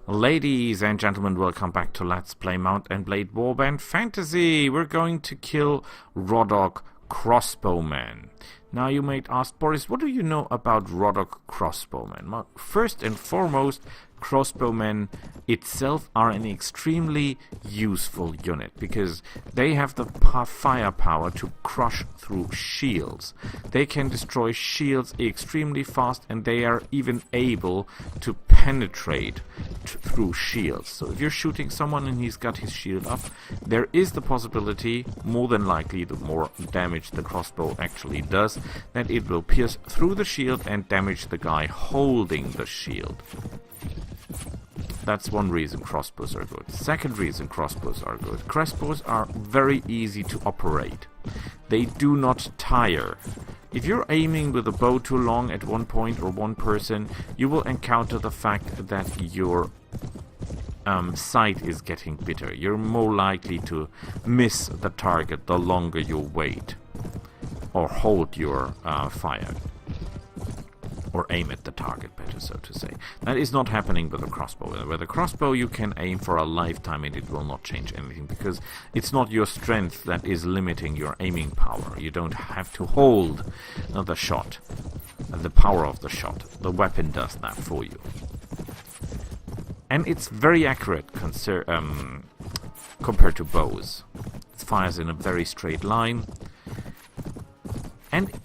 Ladies and gentlemen, welcome back to Let's Play Mount and Blade Warband Fantasy. We're going to kill Rodok Crossbowmen. Now you might ask, Boris, what do you know about Rodok Crossbowmen? Well, first and foremost, crossbowmen itself are an extremely useful unit because they have the firepower to crush through shields. They can destroy shields extremely fast, and they are even able to penetrate through shields. So if you're shooting someone and he's got his shield up, there is the possibility, more than likely the more damage the crossbow actually does, that it will pierce through the shield and damage the guy holding the shield. That's one reason crossbows are good. Second reason crossbows are good. Crossbows are very easy to operate. They do not tire. If you're aiming with a bow too long at one point or one person, you will encounter the fact that your sight is getting bitter. You're more likely to miss the target the longer you wait or hold your fire. Or aim at the target, better so to say. That is not happening with a crossbow. With a crossbow you can aim for a lifetime and it will not change anything, because it's not your strength that is limiting your aiming power. You don't have to hold the shot, the power of the shot. The weapon does that for you. And it's very accurate compared to bows. It fires in a very straight line. And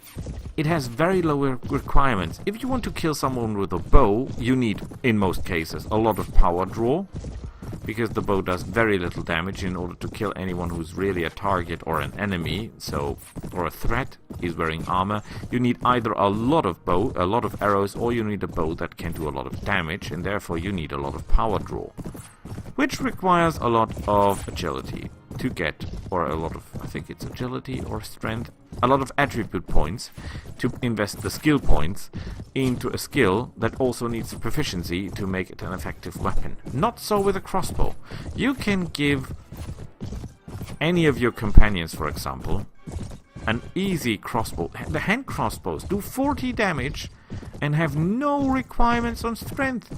it has very low requirements. If you want to kill someone with a bow, you need, in most cases, a lot of power draw, because the bow does very little damage. In order to kill anyone who's really a target or an enemy, or a threat, is wearing armor, you need either a lot of arrows, or you need a bow that can do a lot of damage, and therefore you need a lot of power draw, which requires a lot of agility to get, or a lot of, I think it's agility or strength, a lot of attribute points to invest the skill points into a skill that also needs proficiency to make it an effective weapon. Not so with a crossbow. You can give any of your companions, for example, an easy crossbow. The hand crossbows do 40 damage and have no requirements on strength.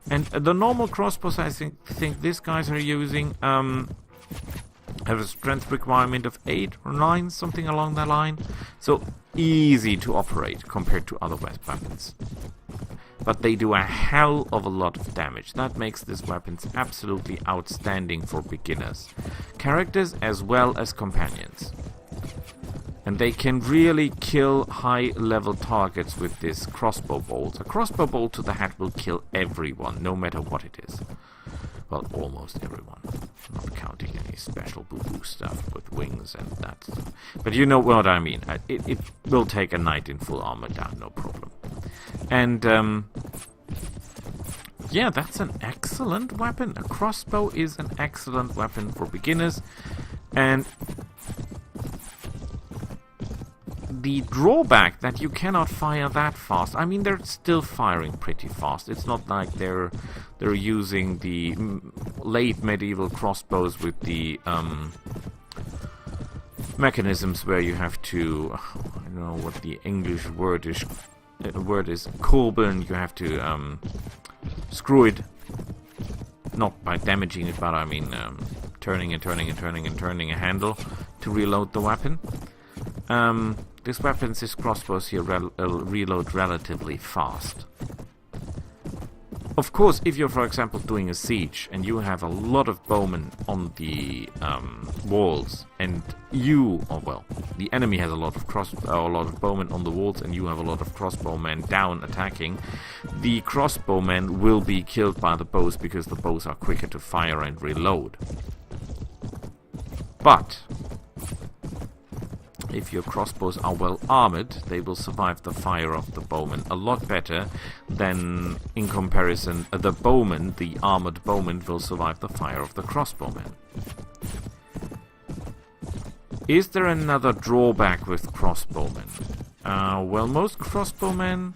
And the normal crossbows, I think these guys are using, have a strength requirement of 8 or 9, something along that line. So easy to operate compared to other weapons. But they do a hell of a lot of damage. That makes these weapons absolutely outstanding for beginners, characters as well as companions. And they can really kill high-level targets with this crossbow bolt. A crossbow bolt to the head will kill everyone, no matter what it is. Well, almost everyone. Not counting any special boo-boo stuff with wings and that stuff. But you know what I mean. It will take a knight in full armor down, no problem. And, yeah, that's an excellent weapon. A crossbow is an excellent weapon for beginners. And the drawback that you cannot fire that fast. I mean, they're still firing pretty fast. It's not like they're using the late medieval crossbows with the mechanisms where you have to, I don't know what the English word is, kurbeln. You have to screw it, not by damaging it, but I mean turning a handle to reload the weapon. These crossbows here reload relatively fast. Of course, if you're, for example, doing a siege and you have a lot of bowmen on the walls, and the enemy has a lot of bowmen on the walls, and you have a lot of crossbowmen down attacking, the crossbowmen will be killed by the bows because the bows are quicker to fire and reload. But if your crossbows are well armored, they will survive the fire of the bowman a lot better than, in comparison, the armored bowman will survive the fire of the crossbowman. Is there another drawback with crossbowmen? Well, most crossbowmen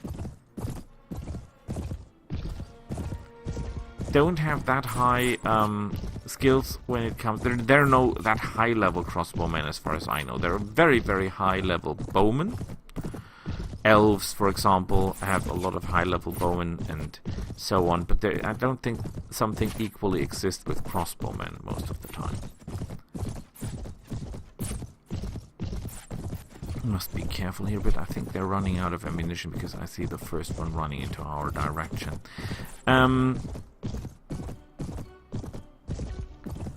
don't have that high skills when it comes. There are no that high level crossbowmen as far as I know. There are very, very high level bowmen. Elves, for example, have a lot of high level bowmen, and so on. But I don't think something equally exists with crossbowmen most of the time. Must be careful here, but I think they're running out of ammunition because I see the first one running into our direction.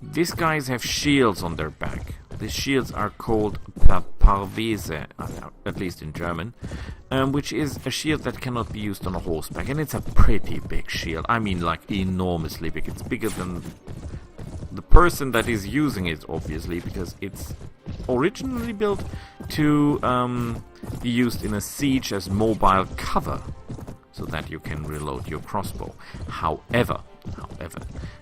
These guys have shields on their back. These shields are called Parvese, at least in German, which is a shield that cannot be used on a horseback, and it's a pretty big shield. I mean, like, enormously big. It's bigger than the person that is using it, obviously, because it's originally built to be used in a siege as mobile cover, so that you can reload your crossbow. However,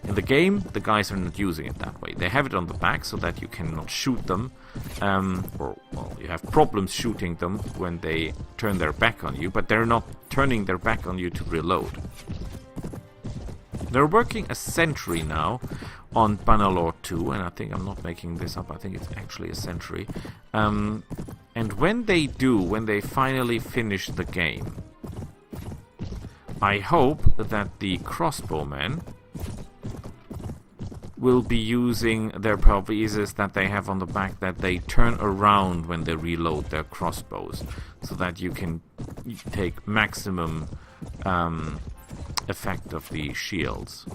in the game, the guys are not using it that way. They have it on the back so that you cannot shoot them, or, well, you have problems shooting them when they turn their back on you, but they're not turning their back on you to reload. They're working a sentry now on Bannerlord 2, and I think I'm not making this up, I think it's actually a sentry. And when they do, when they finally finish the game, I hope that the crossbowmen will be using their Parveses that they have on the back, that they turn around when they reload their crossbows, so that you can take maximum effect of the shields.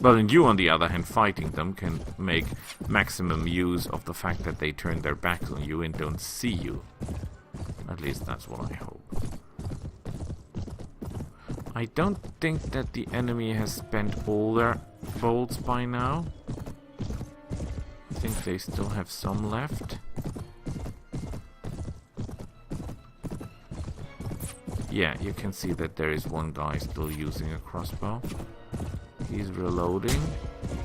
Well, and you, on the other hand, fighting them, can make maximum use of the fact that they turn their backs on you and don't see you. At least that's what I hope. I don't think that the enemy has spent all their bolts by now. I think they still have some left. Yeah, you can see that there is one guy still using a crossbow. He's reloading.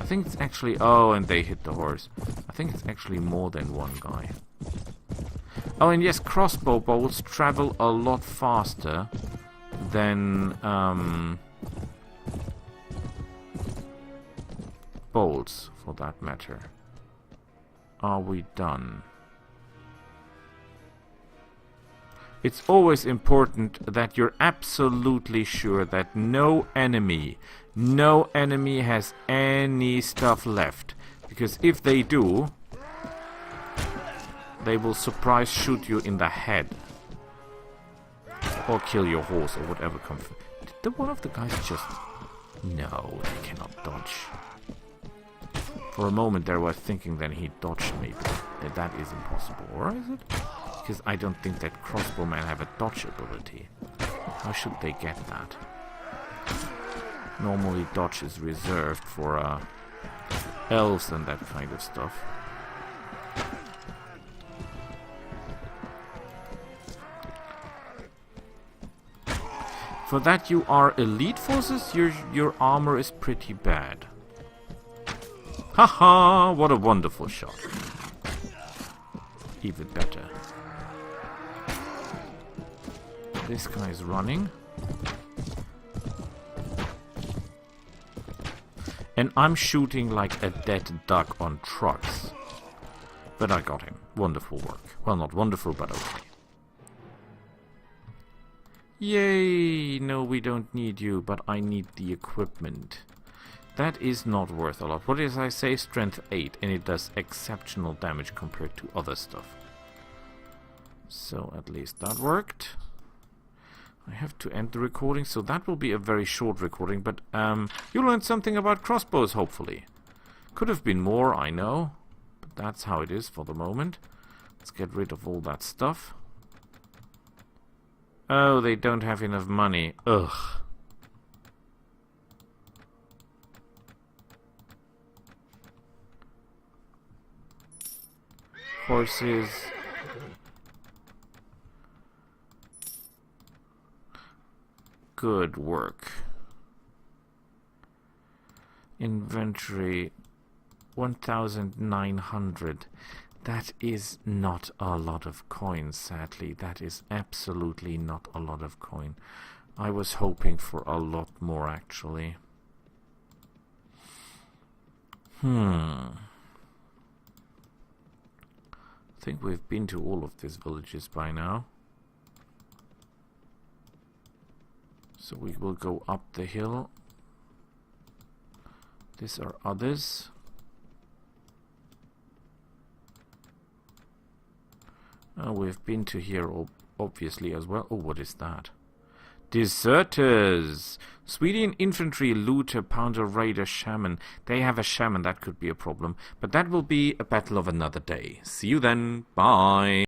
I think it's actually... Oh, and they hit the horse. I think it's actually more than one guy. Oh, and yes, crossbow bolts travel a lot faster than bolts, for that matter. Are we done? It's always important that you're absolutely sure that no enemy has any stuff left. Because if they do, they will surprise shoot you in the head. Or kill your horse, or whatever comes. Did one of the guys just... No, they cannot dodge. For a moment there I was thinking that he dodged me, but that is impossible. Or is it? Because I don't think that crossbowmen have a dodge ability. How should they get that? Normally dodge is reserved for elves and that kind of stuff. For that you are elite forces, your armor is pretty bad. Haha, what a wonderful shot. Even better. This guy's running. And I'm shooting like a dead duck on trucks. But I got him. Wonderful work. Well, not wonderful, but okay. Yay! No, we don't need you, but I need the equipment. That is not worth a lot. What did I say? Strength 8, and it does exceptional damage compared to other stuff. So at least that worked. I have to end the recording, so that will be a very short recording, but you learned something about crossbows, hopefully. Could have been more, I know, but that's how it is for the moment. Let's get rid of all that stuff. Oh, they don't have enough money. Ugh. Horses. Good work. Inventory 1,900. That is not a lot of coin, sadly. That is absolutely not a lot of coin. I was hoping for a lot more, actually. I think we've been to all of these villages by now. So we will go up the hill. These are others. We've been to here obviously as well. Oh, what is that? Deserters! Swedish infantry, looter, pounder, raider, shaman. They have a shaman, that could be a problem. But that will be a battle of another day. See you then. Bye!